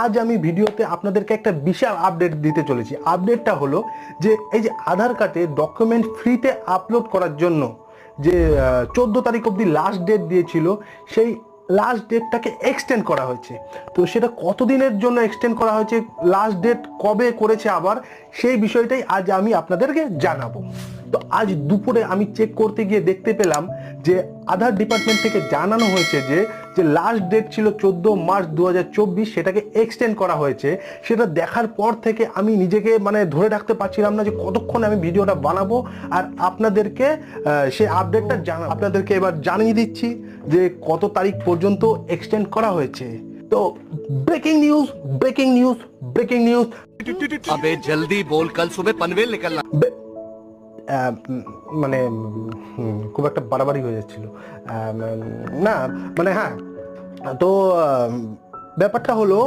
আজ আমি ভিডিওতে আপনাদেরকে একটা বিশাল আপডেট দিতে চলেছি। আপডেটটা হলো যে এই যে আধার কার্ডে ডকুমেন্ট ফ্রিতে আপলোড করার জন্য যে 14 তারিখ অবধি লাস্ট ডেট দিয়েছিল, সেই লাস্ট ডেটটাকে এক্সটেন্ড করা হয়েছে। তো সেটা কতদিনের জন্য এক্সটেন্ড করা হয়েছে, লাস্ট ডেট কবে করেছে আবার, সেই বিষয়টাই আজ আমি আপনাদেরকে জানাবো। তো আজ দুপুরে আমি চেক করতে গিয়ে দেখতে পেলাম যে আধার ডিপার্টমেন্ট থেকে জানানো হয়েছে যে লাস্ট ডেট ছিল 14 মার্চ 2024, সেটাকে এক্সটেন্ড করা হয়েছে। সেটা দেখার পর থেকে আমি নিজেকে মানে ধরে রাখতে পারছিলাম না যে কতক্ষণ আমি ভিডিওটা বানাবো আর আপনাদেরকে সেই আপডেটটা আপনাদেরকে এবার জানিয়ে দিচ্ছি যে কত তারিখ পর্যন্ত এক্সটেন্ড করা হয়েছে। তো breaking news, breaking news, breaking news. अबे जल्दी बोल, कल सुबह पनवेल निकलना। মানে খুব একটা বাড়াবাড়ি হয়ে যাচ্ছিল। না মানে হ্যাঁ, তো ব্যাপারটা হলো